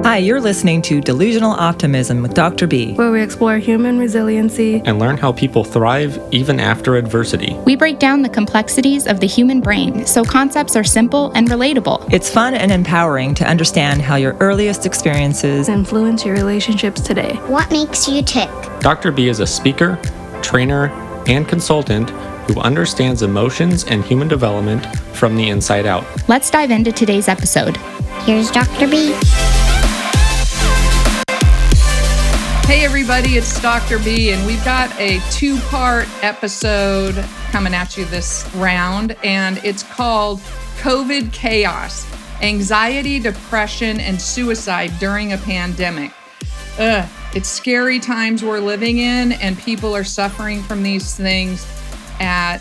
Hi, you're listening to Delusional Optimism with Dr. B, where we explore human resiliency and learn how people thrive even after adversity. We break down the complexities of the human brain so concepts are simple and relatable. It's fun and empowering to understand how your earliest experiences influence your relationships today. What makes you tick? Dr. B is a speaker, trainer, and consultant who understands emotions and human development from the inside out. Let's dive into today's episode. Here's Dr. B. Hey everybody, it's Dr. B, and we've got a two-part episode coming at you this round, and it's called COVID Chaos, Anxiety, Depression, and Suicide During a Pandemic. It's scary times we're living in, and people are suffering from these things at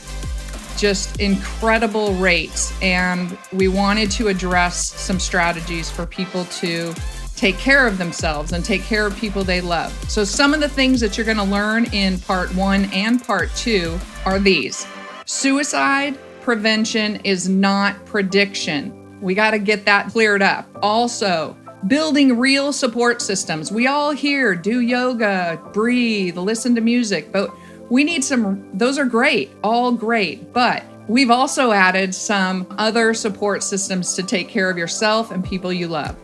just incredible rates, and we wanted to address some strategies for people to take care of themselves and take care of people they love. So some of the things that you're going to learn in part 1 and part 2 are these. Suicide prevention is not prediction. We got to get that cleared up. Also, building real support systems. We all hear do yoga, breathe, listen to music, but we need those are great, all great, but we've also added some other support systems to take care of yourself and people you love.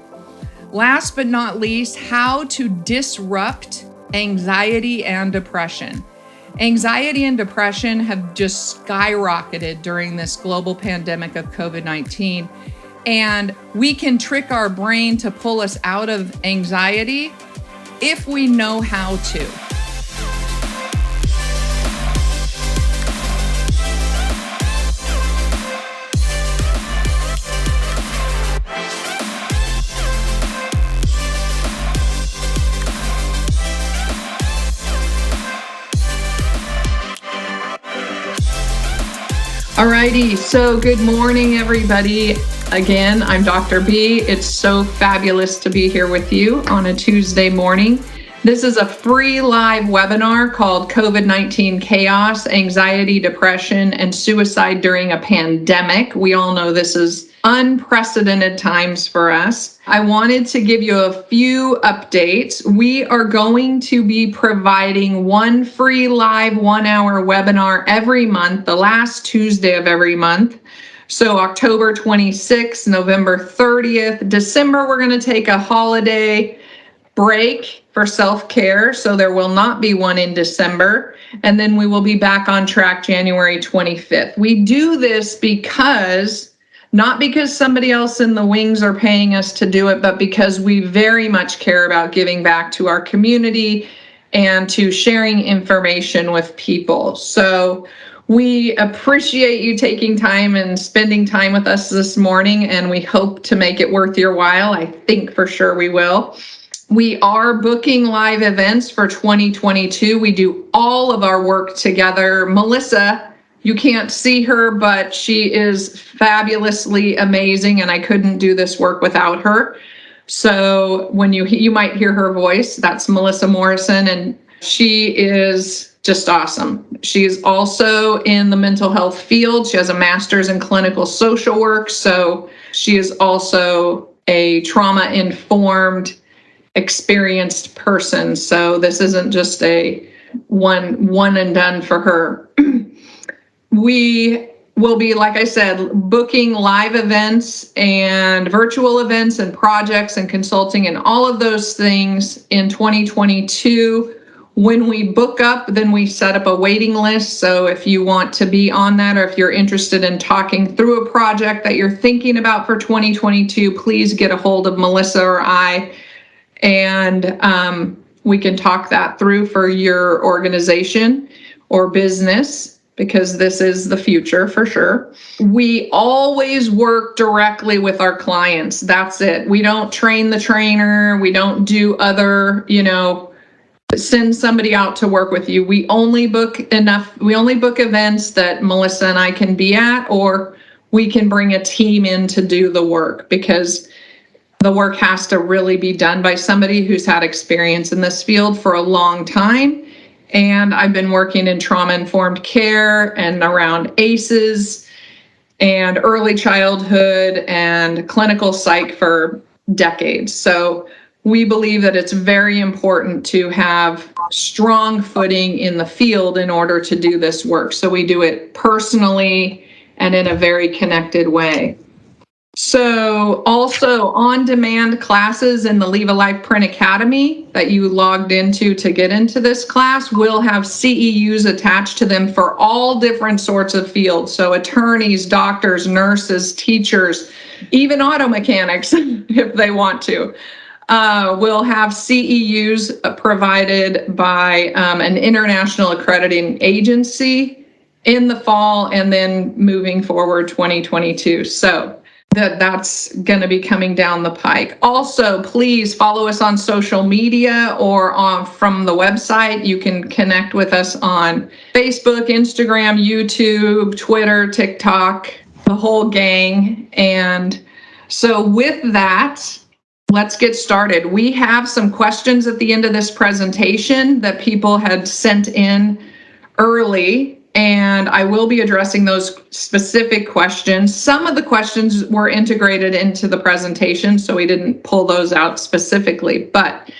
Last but not least, how to disrupt anxiety and depression. Anxiety and depression have just skyrocketed during this global pandemic of COVID-19, and we can trick our brain to pull us out of anxiety if we know how to. Alrighty, so good morning, everybody. Again, I'm Dr. B. It's so fabulous to be here with you on a Tuesday morning. This is a free live webinar called COVID-19 Chaos, Anxiety, Depression, and Suicide During a Pandemic. We all know this is unprecedented times for us. I wanted to give you a few updates. We are going to be providing one free live 1-hour webinar every month, the last Tuesday of every month. So October 26th, November 30th, December, we're going to take a holiday break for self-care. So there will not be one in December. And then we will be back on track January 25th. We do this not because somebody else in the wings are paying us to do it, but because we very much care about giving back to our community and to sharing information with people. So we appreciate you taking time and spending time with us this morning, and we hope to make it worth your while. I think for sure we will. We are booking live events for 2022. We do all of our work together. Melissa, you can't see her, but she is fabulously amazing, and I couldn't do this work without her. So when you might hear her voice, that's Melissa Morrison, and she is just awesome. She is also in the mental health field. She has a master's in clinical social work, so she is also a trauma-informed, experienced person. So this isn't just a one and done for her. We will be, like I said, booking live events and virtual events and projects and consulting and all of those things in 2022. When we book up, then we set up a waiting list. So if you want to be on that, or if you're interested in talking through a project that you're thinking about for 2022, please get a hold of Melissa or I, and we can talk that through for your organization or business, because this is the future for sure. We always work directly with our clients. That's it. We don't train the trainer. We don't do other, send somebody out to work with you. We only book events that Melissa and I can be at, or we can bring a team in to do the work, because the work has to really be done by somebody who's had experience in this field for a long time. And I've been working in trauma-informed care and around ACEs and early childhood and clinical psych for decades. So we believe that it's very important to have strong footing in the field in order to do this work. So we do it personally and in a very connected way. So also on-demand classes in the Leave a Life Print Academy that you logged into to get into this class will have CEUs attached to them for all different sorts of fields. So attorneys, doctors, nurses, teachers, even auto mechanics if they want to. Will have CEUs provided by an international accrediting agency in the fall and then moving forward 2022. So that's going to be coming down the pike. Also, please follow us on social media or from the website. You can connect with us on Facebook, Instagram, YouTube, Twitter, TikTok, the whole gang. And so with that, let's get started. We have some questions at the end of this presentation that people had sent in early, and I will be addressing those specific questions. Some of the questions were integrated into the presentation, so we didn't pull those out specifically. But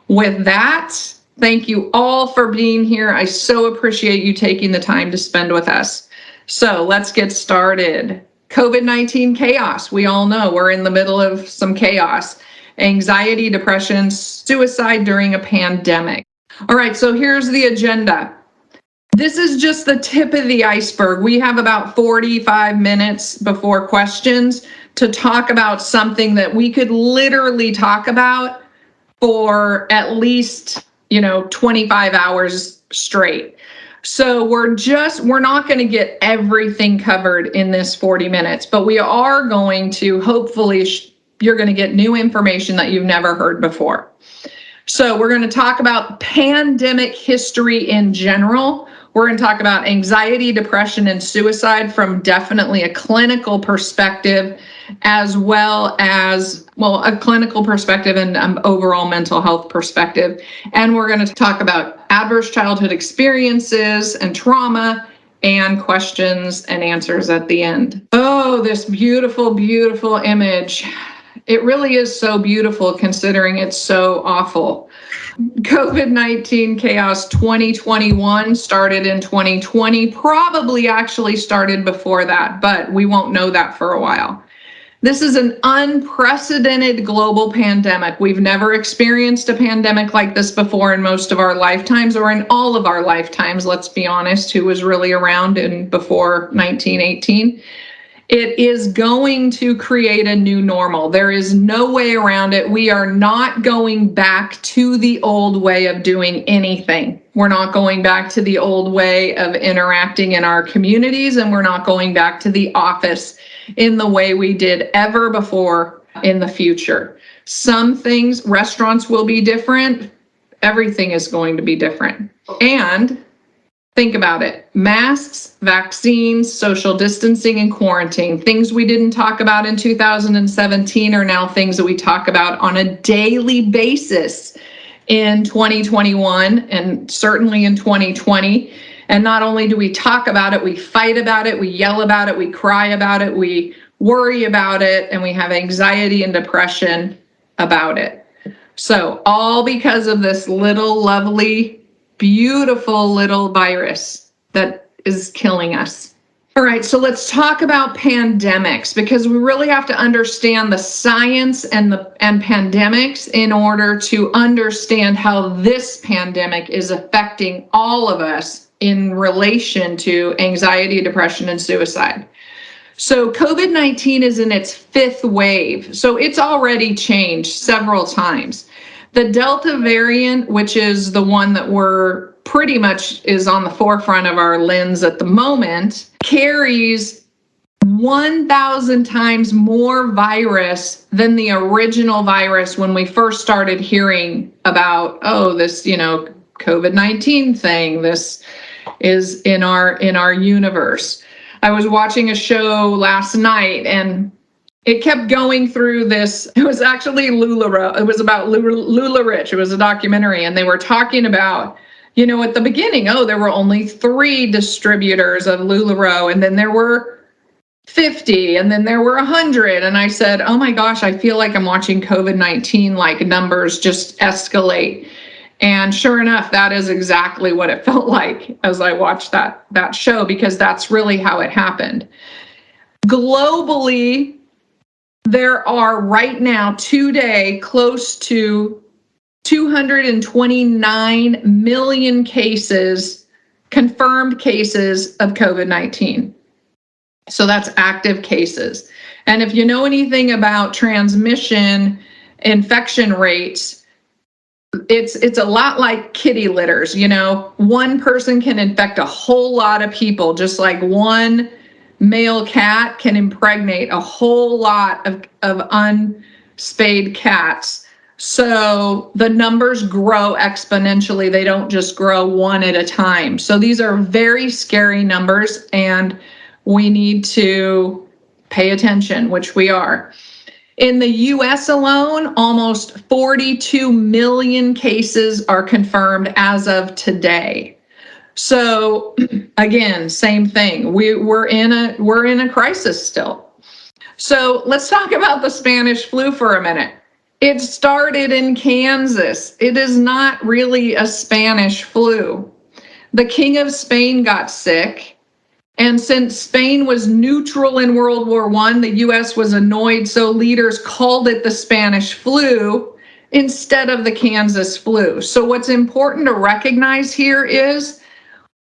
with that, thank you all for being here. I so appreciate you taking the time to spend with us. So let's get started. COVID-19 chaos. We all know we're in the middle of some chaos. Anxiety, depression, suicide during a pandemic. All right, so here's the agenda. This is just the tip of the iceberg. We have about 45 minutes before questions to talk about something that we could literally talk about for at least, 25 hours straight. So we're not going to get everything covered in this 40 minutes, but we are going to, hopefully, you're going to get new information that you've never heard before. So we're going to talk about pandemic history in general. We're going to talk about anxiety, depression, and suicide from definitely a clinical perspective, as well as, a clinical perspective and overall mental health perspective. And we're going to talk about adverse childhood experiences and trauma and questions and answers at the end. Oh, this beautiful, beautiful image. It really is so beautiful considering it's so awful. COVID-19 chaos 2021 started in 2020, probably actually started before that, but we won't know that for a while. This is an unprecedented global pandemic. We've never experienced a pandemic like this before in most of our lifetimes, or in all of our lifetimes, let's be honest, who was really around before 1918. It is going to create a new normal. There is no way around it. We are not going back to the old way of doing anything. We're not going back to the old way of interacting in our communities, and we're not going back to the office in the way we did ever before in the future. Some things, restaurants will be different. Everything is going to be different. And think about it. Masks, vaccines, social distancing, and quarantine. Things we didn't talk about in 2017 are now things that we talk about on a daily basis in 2021 and certainly in 2020. And not only do we talk about it, we fight about it, we yell about it, we cry about it, we worry about it, and we have anxiety and depression about it. So all because of this little lovely, beautiful little virus that is killing us. All right, so let's talk about pandemics, because we really have to understand the science and pandemics in order to understand how this pandemic is affecting all of us in relation to anxiety, depression, and suicide. So COVID-19 is in its fifth wave, so it's already changed several times. The Delta variant, which is the one that we're pretty much is on the forefront of our lens at the moment, carries 1,000 times more virus than the original virus when we first started hearing about, this, COVID-19 thing. This is in our universe. I was watching a show last night, and it kept going through this. It was actually LuLaRoe. It was about LuLaRich. It was a documentary, and they were talking about, at the beginning, there were only 3 distributors of LuLaRoe, and then there were 50, and then there were 100. And I said, oh my gosh, I feel like I'm watching COVID-19, like numbers just escalate. And sure enough, that is exactly what it felt like as I watched that show, because that's really how it happened. Globally, there are right now today close to 229 million cases, confirmed cases of COVID-19. So that's active cases. And if you know anything about transmission, infection rates, it's a lot like kitty litters. One person can infect a whole lot of people, just like one male cat can impregnate a whole lot of unspayed cats. So the numbers grow exponentially. They don't just grow one at a time. So these are very scary numbers, and we need to pay attention, which we are. In the US alone, almost 42 million cases are confirmed as of today. So again, same thing. We're in a crisis still. So let's talk about the Spanish flu for a minute. It started in Kansas. It is not really a Spanish flu. The King of Spain got sick. And since Spain was neutral in World War I, the US was annoyed, so leaders called it the Spanish flu instead of the Kansas flu. So what's important to recognize here is,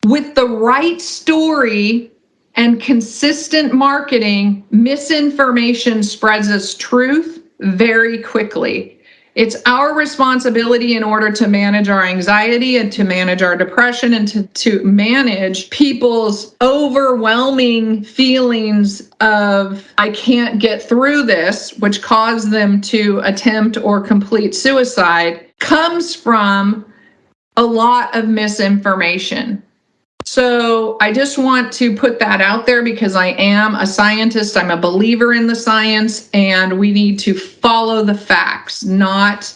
with the right story and consistent marketing, misinformation spreads as truth very quickly. It's our responsibility, in order to manage our anxiety and to manage our depression and to manage people's overwhelming feelings of, I can't get through this, which cause them to attempt or complete suicide, comes from a lot of misinformation. So I just want to put that out there, because I am a scientist. I'm a believer in the science, and we need to follow the facts, not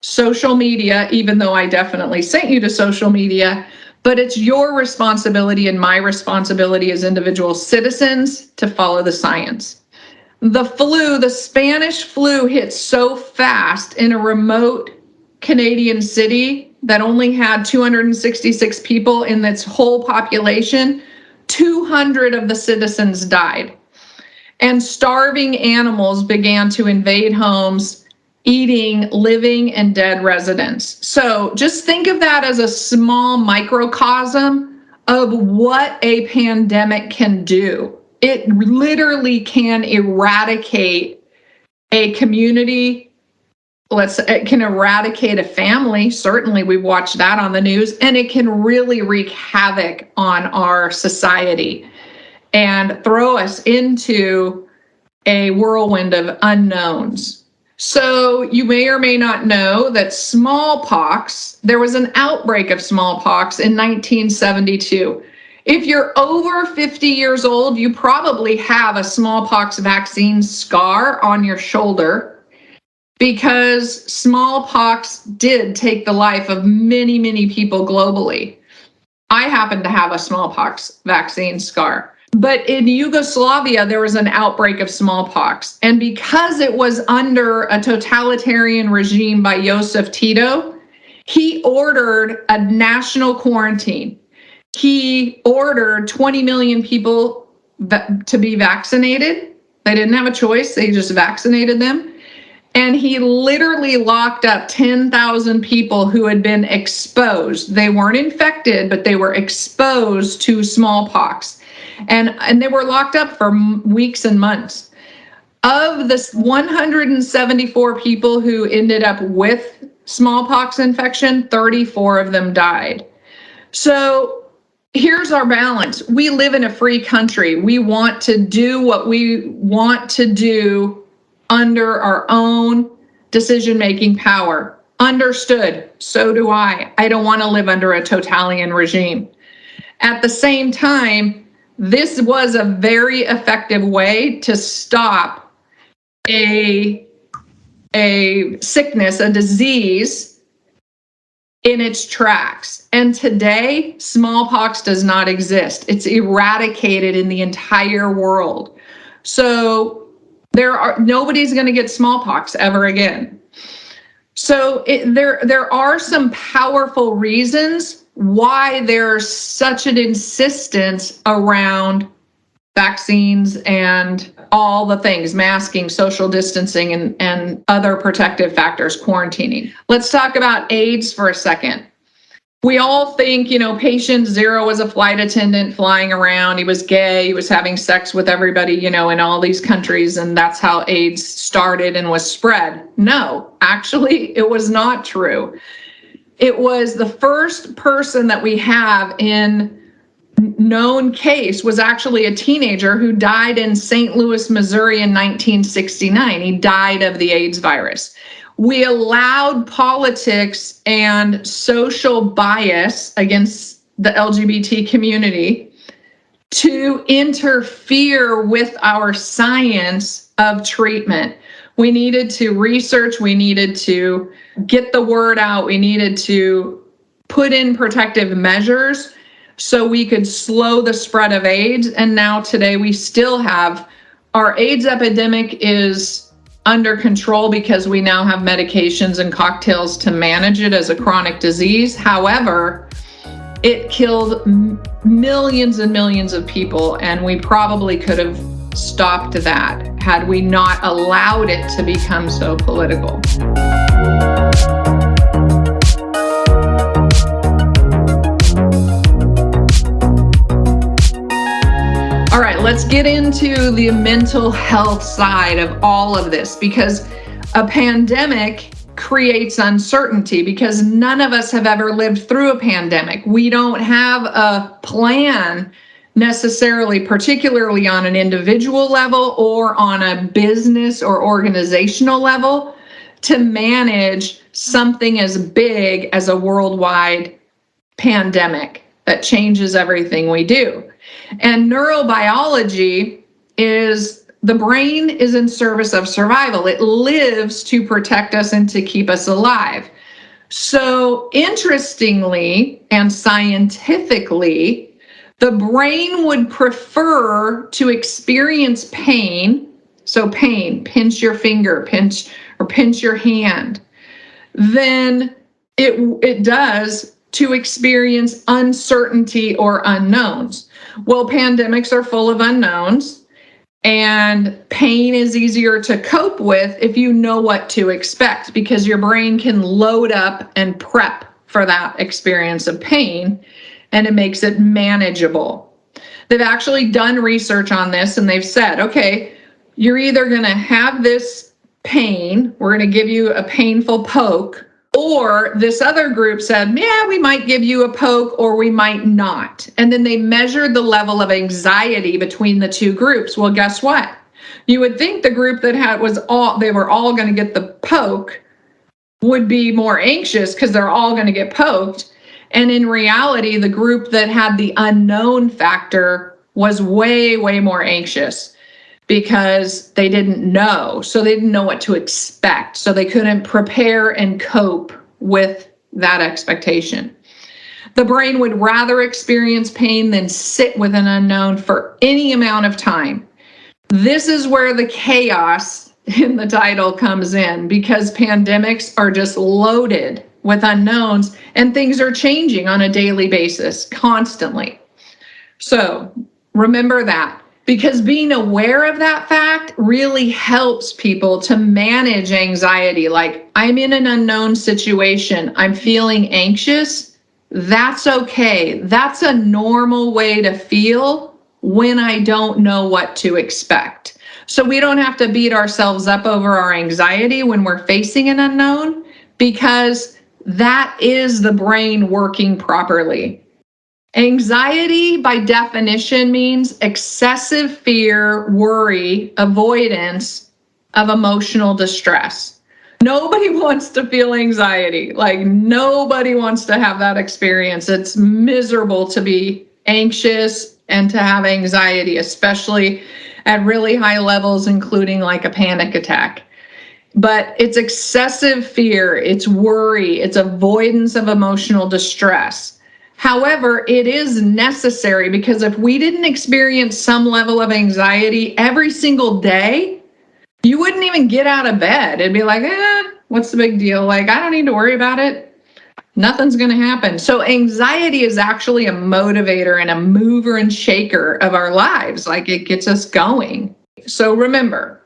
social media, even though I definitely sent you to social media. But it's your responsibility and my responsibility as individual citizens to follow the science. The Spanish flu hit so fast in a remote Canadian city that only had 266 people in its whole population. 200 of the citizens died. And starving animals began to invade homes, eating living and dead residents. So just think of that as a small microcosm of what a pandemic can do. It literally can eradicate a community. It can eradicate a family. Certainly, we've watched that on the news, and it can really wreak havoc on our society and throw us into a whirlwind of unknowns. So you may or may not know that smallpox, there was an outbreak of smallpox in 1972. If you're over 50 years old, you probably have a smallpox vaccine scar on your shoulder, because smallpox did take the life of many, many people globally. I happen to have a smallpox vaccine scar. But in Yugoslavia, there was an outbreak of smallpox. And because it was under a totalitarian regime by Joseph Tito, he ordered a national quarantine. He ordered 20 million people to be vaccinated. They didn't have a choice. They just vaccinated them. And he literally locked up 10,000 people who had been exposed. They weren't infected, but they were exposed to smallpox. And they were locked up for weeks and months. Of the 174 people who ended up with smallpox infection, 34 of them died. So here's our balance. We live in a free country. We want to do what we want to do under our own decision-making power. Understood. So do I. I don't want to live under a totalitarian regime. At the same time, this was a very effective way to stop a sickness, a disease, in its tracks. And today, smallpox does not exist. It's eradicated in the entire world. So nobody's going to get smallpox ever again. So there are some powerful reasons why there's such an insistence around vaccines and all the things, masking, social distancing, and other protective factors, quarantining. Let's talk about AIDS for a second. We all think, patient zero was a flight attendant flying around. He was gay. He was having sex with everybody, in all these countries. And that's how AIDS started and was spread. No, actually, it was not true. It was the first person that we have in known case was actually a teenager who died in St. Louis, Missouri in 1969. He died of the AIDS virus. We allowed politics and social bias against the LGBT community to interfere with our science of treatment. We needed to research, we needed to get the word out, we needed to put in protective measures so we could slow the spread of AIDS. And now today we still have, our AIDS epidemic is under control because we now have medications and cocktails to manage it as a chronic disease. However, it killed millions and millions of people, and we probably could have stopped that had we not allowed it to become so political. All right, let's get into the mental health side of all of this, because a pandemic creates uncertainty because none of us have ever lived through a pandemic. We don't have a plan necessarily, particularly on an individual level or on a business or organizational level, to manage something as big as a worldwide pandemic that changes everything we do. And neurobiology is, the brain is in service of survival. It lives to protect us and to keep us alive. So interestingly and scientifically, the brain would prefer to experience pain. So pain, pinch your finger, pinch your hand, than it does to experience uncertainty or unknowns. Well, pandemics are full of unknowns, and pain is easier to cope with if you know what to expect, because your brain can load up and prep for that experience of pain, and it makes it manageable. They've actually done research on this, and they've said, okay, you're either going to have this pain, we're going to give you a painful poke, or this other group said, yeah, we might give you a poke or we might not. And then they measured the level of anxiety between the two groups. Well, guess what? You would think the group that they were all going to get the poke would be more anxious because they're all going to get poked. And in reality, the group that had the unknown factor was way, way more anxious, because they didn't know. So they didn't know what to expect. So they couldn't prepare and cope with that expectation. The brain would rather experience pain than sit with an unknown for any amount of time. This is where the chaos in the title comes in, because pandemics are just loaded with unknowns and things are changing on a daily basis, constantly. So remember that. Because being aware of that fact really helps people to manage anxiety. Like, I'm in an unknown situation, I'm feeling anxious. That's okay. That's a normal way to feel when I don't know what to expect. So we don't have to beat ourselves up over our anxiety when we're facing an unknown, because that is the brain working properly. Anxiety, by definition, means excessive fear, worry, avoidance of emotional distress. Nobody wants to feel anxiety. Like, nobody wants to have that experience. It's miserable to be anxious and to have anxiety, especially at really high levels, including like a panic attack. But it's excessive fear, it's worry, it's avoidance of emotional distress. However, it is necessary because if we didn't experience some level of anxiety every single day, you wouldn't even get out of bed. It'd be like, what's the big deal? Like, I don't need to worry about it. Nothing's going to happen. So anxiety is actually a motivator and a mover and shaker of our lives. Like, it gets us going. So remember,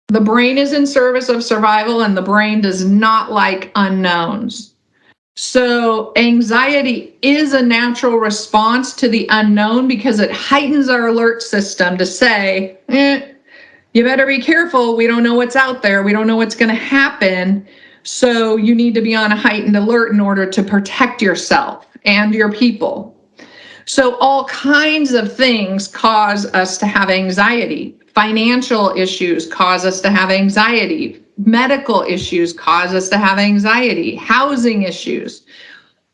the brain is in service of survival and the brain does not like unknowns. So anxiety is a natural response to the unknown because it heightens our alert system to say, you better be careful. We don't know what's out there. We don't know what's going to happen. So you need to be on a heightened alert in order to protect yourself and your people. So all kinds of things cause us to have anxiety. Financial issues cause us to have anxiety. Medical issues cause us to have anxiety. Housing issues.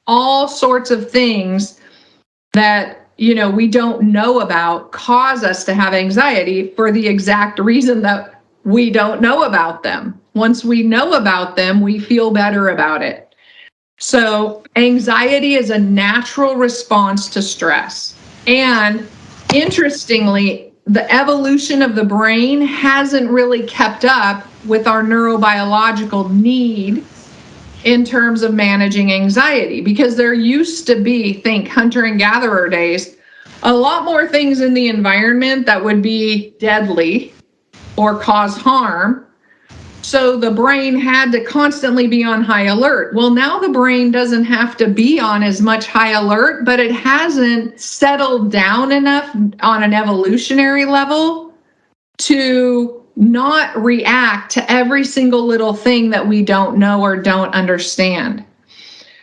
All sorts of things that we don't know about cause us to have anxiety for the exact reason that we don't know about them. Once we know about them, we feel better about it. So anxiety is a natural response to stress. And interestingly, the evolution of the brain hasn't really kept up with our neurobiological need in terms of managing anxiety, because there used to be, think hunter and gatherer days, a lot more things in the environment that would be deadly or cause harm. So the brain had to constantly be on high alert. Well, now the brain doesn't have to be on as much high alert, but it hasn't settled down enough on an evolutionary level to not react to every single little thing that we don't know or don't understand.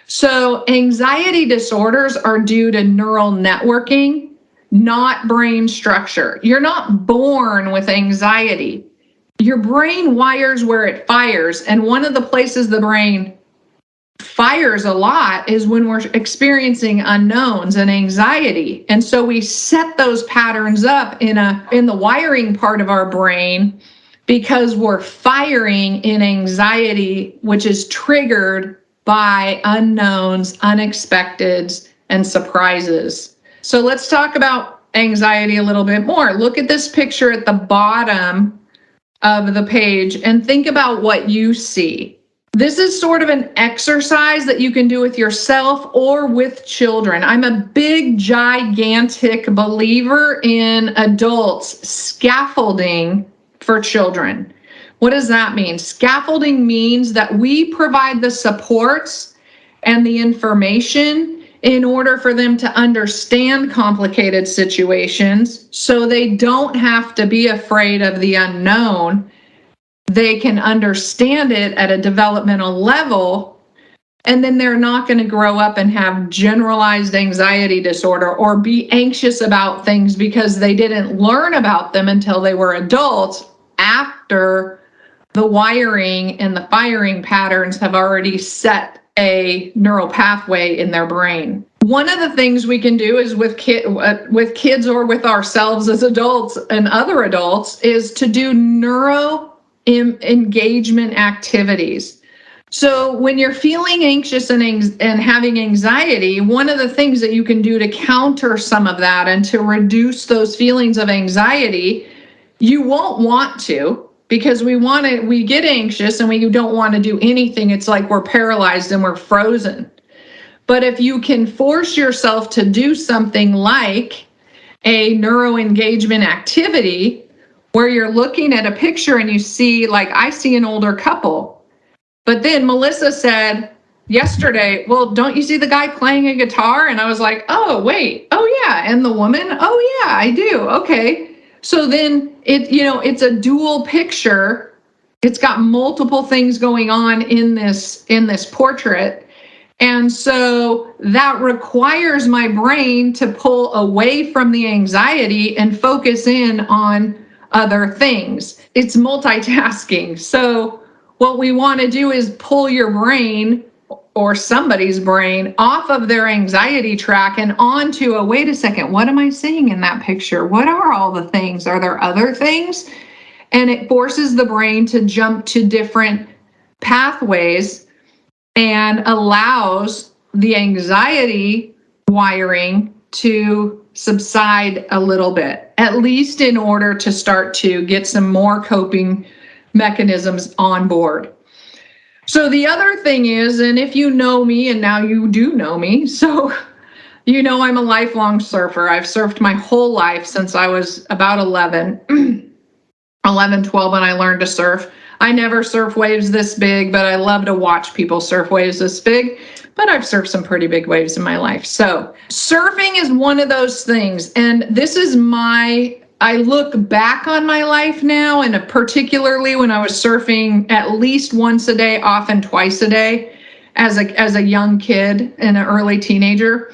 So anxiety disorders are due to neural networking, not brain structure. You're not born with anxiety. Your brain wires where it fires. And one of the places the brain fires a lot is when we're experiencing unknowns and anxiety. And so we set those patterns up in the wiring part of our brain because we're firing in anxiety, which is triggered by unknowns, unexpecteds, and surprises. So let's talk about anxiety a little bit more. Look at this picture at the bottom of the page and think about what you see. This is sort of an exercise that you can do with yourself or with children. I'm a big, gigantic believer in adults scaffolding for children. What does that mean? Scaffolding means that we provide the supports and the information in order for them to understand complicated situations so they don't have to be afraid of the unknown. They can understand it at a developmental level, and then they're not going to grow up and have generalized anxiety disorder or be anxious about things because they didn't learn about them until they were adults after the wiring and the firing patterns have already set a neural pathway in their brain. One of the things we can do is with kids or with ourselves as adults and other adults is to do neuro engagement activities. So when you're feeling anxious and having anxiety, one of the things that you can do to counter some of that and to reduce those feelings of anxiety, you won't want to, because we get anxious and we don't want to do anything. It's like we're paralyzed and we're frozen. But if you can force yourself to do something like a neuro engagement activity, where you're looking at a picture and you see, like I see an older couple, but then Melissa said yesterday, well, don't you see the guy playing a guitar? And I was like, oh, wait, oh yeah. And the woman, oh yeah, I do. Okay. So then it's a dual picture. It's got multiple things going on in this portrait. And so that requires my brain to pull away from the anxiety and focus in on other things. It's multitasking. So what we want to do is pull your brain or somebody's brain off of their anxiety track and onto wait a second, what am I seeing in that picture? What are all the things? Are there other things? And it forces the brain to jump to different pathways and allows the anxiety wiring to subside a little bit, at least in order to start to get some more coping mechanisms on board. So the other thing is, and if you know me, and now you do know me, so you know I'm a lifelong surfer. I've surfed my whole life since I was about 11, 12 when I learned to surf. I never surf waves this big, but I love to watch people surf waves this big. But I've surfed some pretty big waves in my life. So surfing is one of those things. And this is I look back on my life now, and particularly when I was surfing at least once a day, often twice a day, as a young kid and an early teenager.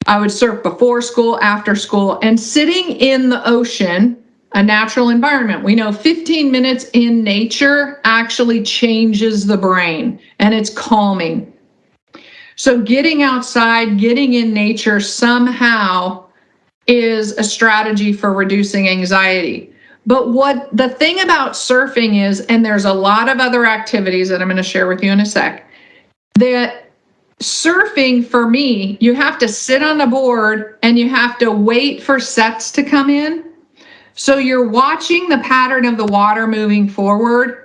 I would surf before school, after school, and sitting in the ocean, a natural environment. We know 15 minutes in nature actually changes the brain, and it's calming. So getting outside, getting in nature somehow is a strategy for reducing anxiety. But what the thing about surfing is, and there's a lot of other activities that I'm going to share with you in a sec, that surfing for me, you have to sit on the board and you have to wait for sets to come in. So you're watching the pattern of the water moving forward,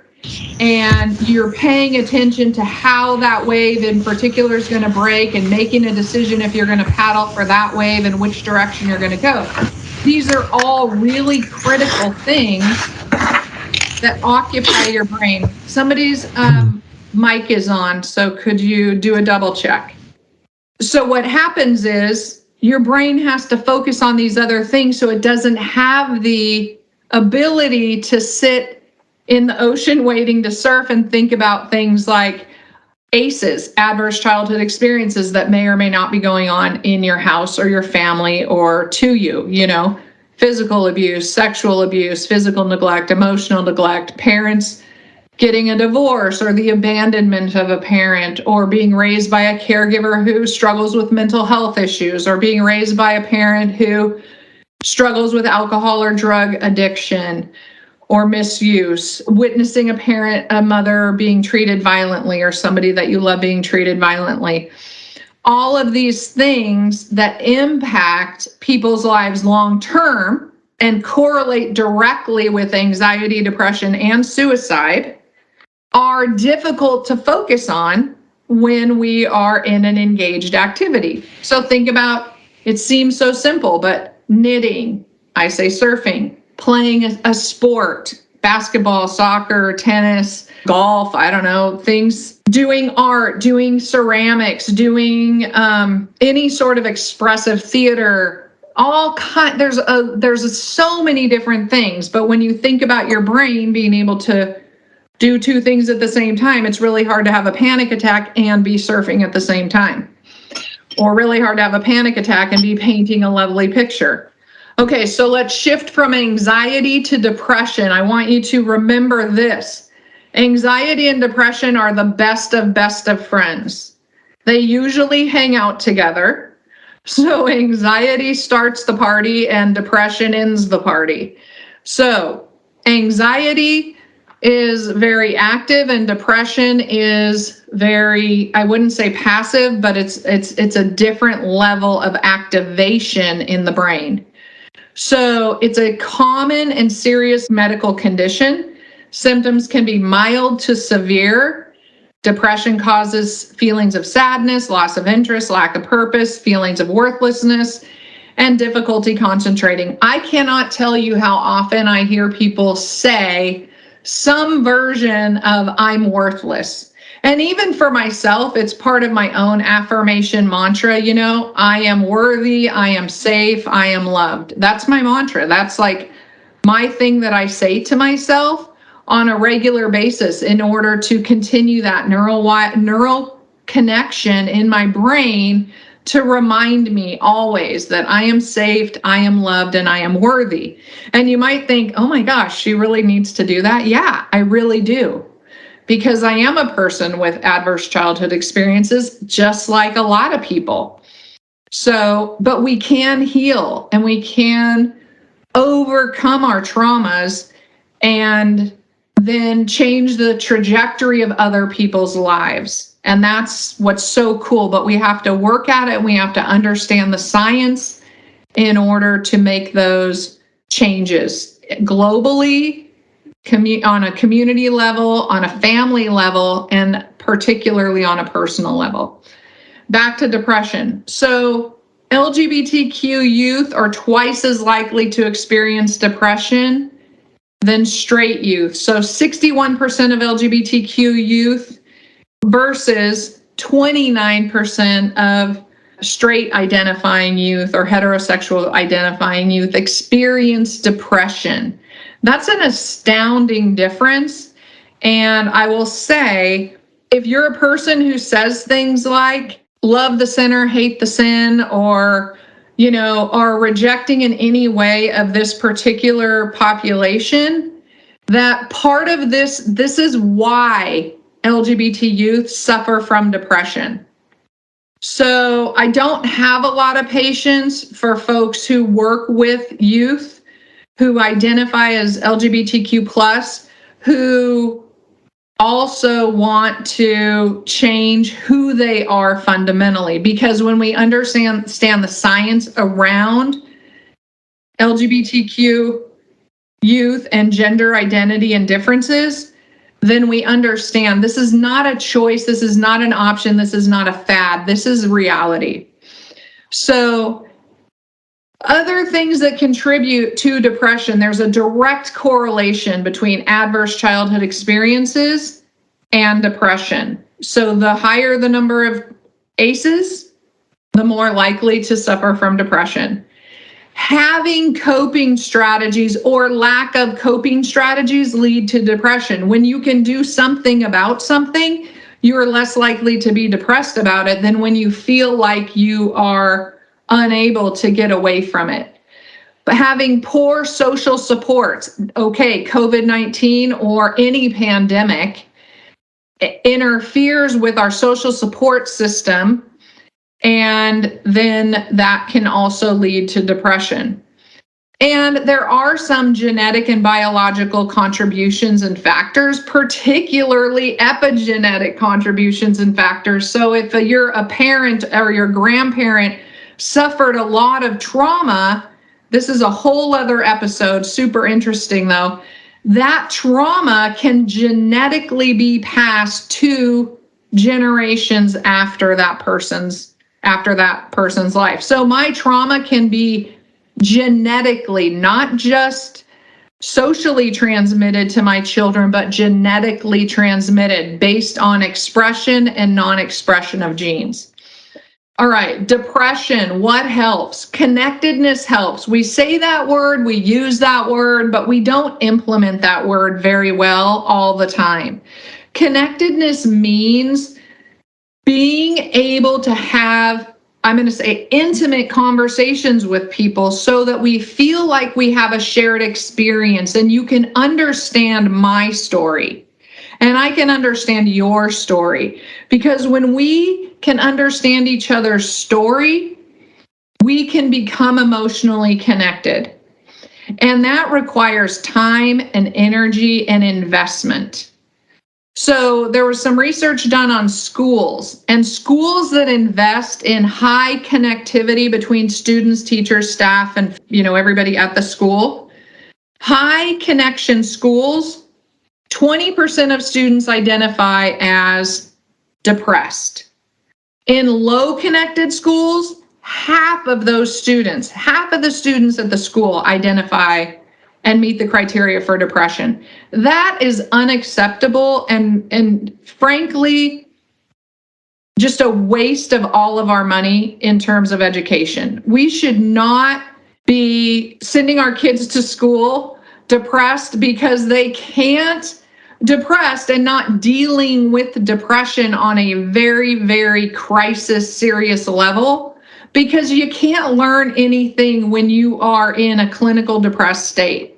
and you're paying attention to how that wave in particular is going to break and making a decision if you're going to paddle for that wave and which direction you're going to go. These are all really critical things that occupy your brain. Somebody's mic is on, so could you do a double check? So what happens is your brain has to focus on these other things, so it doesn't have the ability to sit in the ocean waiting to surf and think about things like ACEs, adverse childhood experiences that may or may not be going on in your house or your family or to you, physical abuse, sexual abuse, physical neglect, emotional neglect, parents getting a divorce or the abandonment of a parent, or being raised by a caregiver who struggles with mental health issues, or being raised by a parent who struggles with alcohol or drug addiction or misuse, witnessing a mother being treated violently, or somebody that you love being treated violently. All of these things that impact people's lives long term and correlate directly with anxiety, depression, and suicide are difficult to focus on when we are in an engaged activity. So think about, it seems so simple, but knitting, I say surfing, playing a sport, basketball, soccer, tennis, golf, I don't know, things, doing art, doing ceramics, doing any sort of expressive theater, there's so many different things. But when you think about your brain being able to do two things at the same time, it's really hard to have a panic attack and be surfing at the same time, or really hard to have a panic attack and be painting a lovely picture. Okay, so let's shift from anxiety to depression. I want you to remember this. Anxiety and depression are the best of friends. They usually hang out together. So anxiety starts the party and depression ends the party. So anxiety is very active and depression is very, I wouldn't say passive, but it's a different level of activation in the brain. So it's a common and serious medical condition. Symptoms can be mild to severe. Depression causes feelings of sadness, loss of interest, lack of purpose, feelings of worthlessness, and difficulty concentrating. I cannot tell you how often I hear people say some version of "I'm worthless." And even for myself, it's part of my own affirmation mantra, I am worthy, I am safe, I am loved. That's my mantra. That's like my thing that I say to myself on a regular basis in order to continue that neural connection in my brain to remind me always that I am safe, I am loved, and I am worthy. And you might think, oh my gosh, she really needs to do that. Yeah, I really do. Because I am a person with adverse childhood experiences, just like a lot of people. So, but we can heal and we can overcome our traumas and then change the trajectory of other people's lives. And that's what's so cool. But we have to work at it. And we have to understand the science in order to make those changes globally, on a community level, on a family level, and particularly on a personal level. Back to depression. So LGBTQ youth are twice as likely to experience depression than straight youth. So 61% of LGBTQ youth versus 29% of straight identifying youth or heterosexual identifying youth experience depression. That's an astounding difference. And I will say, if you're a person who says things like, love the sinner, hate the sin, or, are rejecting in any way of this particular population, that part of this is why LGBT youth suffer from depression. So I don't have a lot of patience for folks who work with youth who identify as LGBTQ+, who also want to change who they are fundamentally. Because when we understand the science around LGBTQ youth and gender identity and differences, then we understand this is not a choice, this is not an option, this is not a fad, this is reality. So other things that contribute to depression, there's a direct correlation between adverse childhood experiences and depression. So the higher the number of ACEs, the more likely to suffer from depression. Having coping strategies or lack of coping strategies lead to depression. When you can do something about something, you're less likely to be depressed about it than when you feel like you are unable to get away from it. But having poor social supports, COVID-19 or any pandemic, interferes with our social support system, and then that can also lead to depression. And there are some genetic and biological contributions and factors, particularly epigenetic contributions and factors. So if you're a parent or your grandparent suffered a lot of trauma, this is a whole other episode, super interesting though, that trauma can genetically be passed to generations after that person's life. So my trauma can be genetically, not just socially transmitted to my children, but genetically transmitted based on expression and non-expression of genes. All right, depression, what helps? Connectedness helps. We say that word, we use that word, but we don't implement that word very well all the time. Connectedness means being able to have, I'm going to say, intimate conversations with people so that we feel like we have a shared experience and you can understand my story and I can understand your story. Because when we can understand each other's story, we can become emotionally connected. And that requires time and energy and investment. So there was some research done on schools, and schools that invest in high connectivity between students, teachers, staff, and everybody at the school. High connection schools, 20% of students identify as depressed. In low connected schools, half of the students at the school identify and meet the criteria for depression. That is unacceptable and frankly, just a waste of all of our money in terms of education. We should not be sending our kids to school depressed because they can't, depressed and not dealing with depression on a very, very crisis serious level, because you can't learn anything when you are in a clinical depressed state.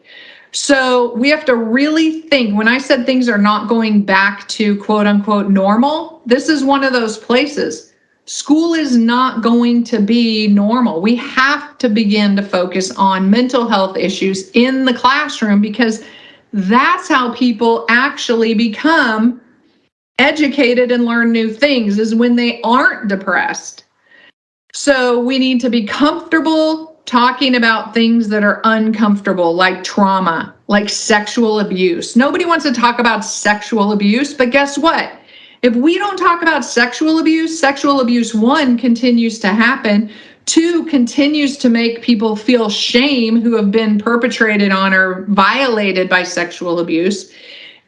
So we have to really think, when I said things are not going back to quote unquote normal, this is one of those places. School is not going to be normal. We have to begin to focus on mental health issues in the classroom, because that's how people actually become educated and learn new things is when they aren't depressed. So we need to be comfortable talking about things that are uncomfortable, like trauma, like sexual abuse. Nobody wants to talk about sexual abuse, but guess what? If we don't talk about sexual abuse, one, continues to happen. Two, continues to make people feel shame who have been perpetrated on or violated by sexual abuse.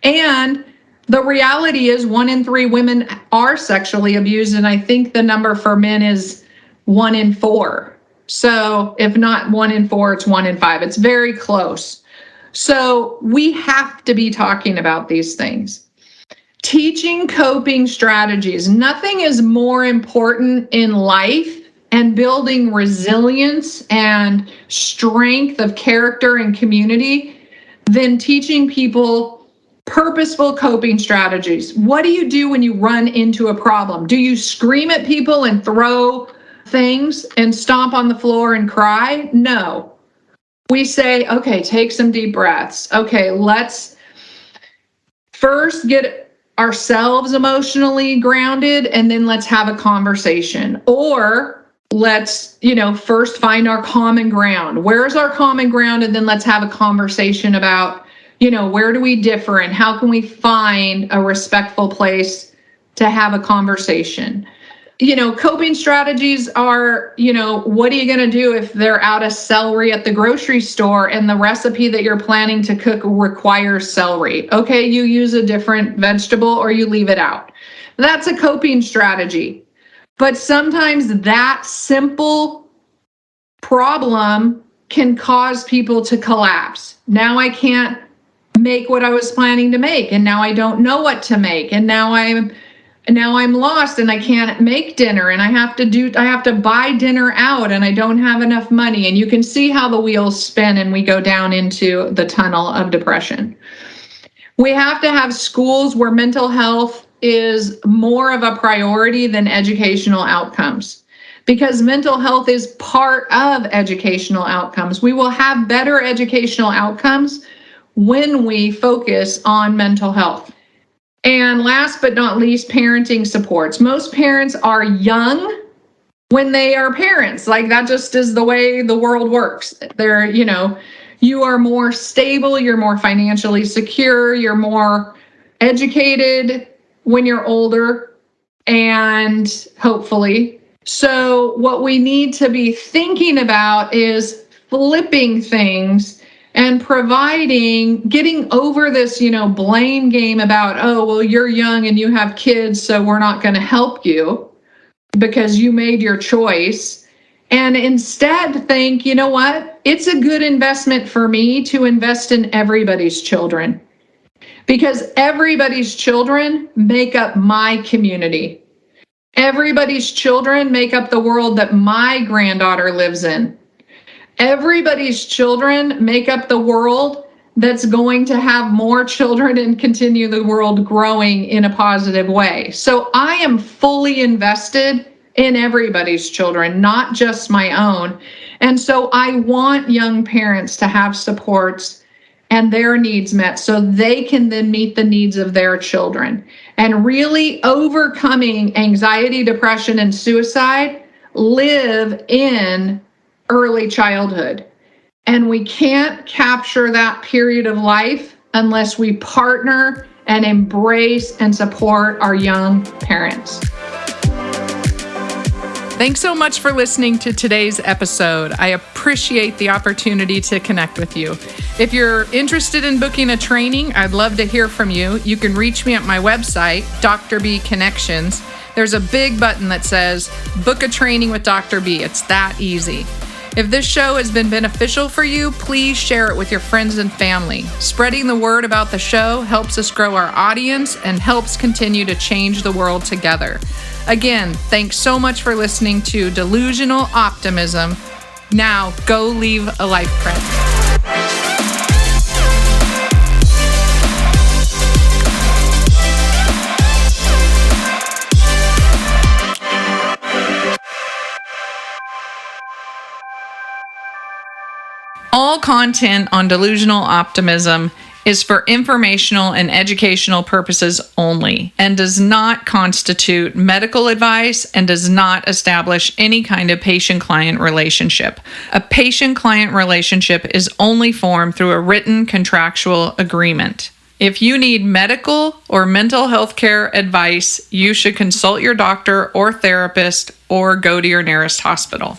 And the reality is 1 in 3 women are sexually abused. And I think the number for men is 1 in 4. So if not 1 in 4, it's 1 in 5. It's very close. So we have to be talking about these things. Teaching coping strategies. Nothing is more important in life and building resilience and strength of character and community than teaching people purposeful coping strategies. What do you do when you run into a problem? Do you scream at people and throw things and stomp on the floor and cry? No. We say, okay, take some deep breaths. Okay, let's first get ourselves emotionally grounded, and then let's have a conversation. Or let's, first find our common ground. Where's our common ground? And then let's have a conversation about, where do we differ and how can we find a respectful place to have a conversation? Coping strategies are, what are you going to do if they're out of celery at the grocery store and the recipe that you're planning to cook requires celery? Okay, you use a different vegetable or you leave it out. That's a coping strategy. But sometimes that simple problem can cause people to collapse. Now I can't make what I was planning to make, and now I don't know what to make, and now I'm lost and I can't make dinner, and I have to buy dinner out, and I don't have enough money. And you can see how the wheels spin and we go down into the tunnel of depression. We have to have schools where mental health is more of a priority than educational outcomes, because mental health is part of educational outcomes. We will have better educational outcomes when we focus on mental health. And last but not least, parenting supports. Most parents are young when they are parents. Like, that just is the way the world works. You are more stable, you're more financially secure, you're more educated when you're older, and hopefully. So what we need to be thinking about is flipping things and getting over this, blame game about, oh, well, you're young and you have kids, so we're not going to help you because you made your choice. And instead think, you know what? It's a good investment for me to invest in everybody's children, because everybody's children make up my community. Everybody's children make up the world that my granddaughter lives in. Everybody's children make up the world that's going to have more children and continue the world growing in a positive way. So I am fully invested in everybody's children, not just my own. And so I want young parents to have supports and their needs met so they can then meet the needs of their children. And really overcoming anxiety, depression, and suicide live in early childhood. And we can't capture that period of life unless we partner and embrace and support our young parents. Thanks so much for listening to today's episode. I appreciate the opportunity to connect with you. If you're interested in booking a training, I'd love to hear from you. You can reach me at my website, Dr. B Connections. There's a big button that says, book a training with Dr. B. It's that easy. If this show has been beneficial for you, please share it with your friends and family. Spreading the word about the show helps us grow our audience and helps continue to change the world together. Again, thanks so much for listening to Delusional Optimism. Now, go leave a life print. All content on Delusional Optimism is for informational and educational purposes only and does not constitute medical advice and does not establish any kind of patient-client relationship. A patient-client relationship is only formed through a written contractual agreement. If you need medical or mental health care advice, you should consult your doctor or therapist or go to your nearest hospital.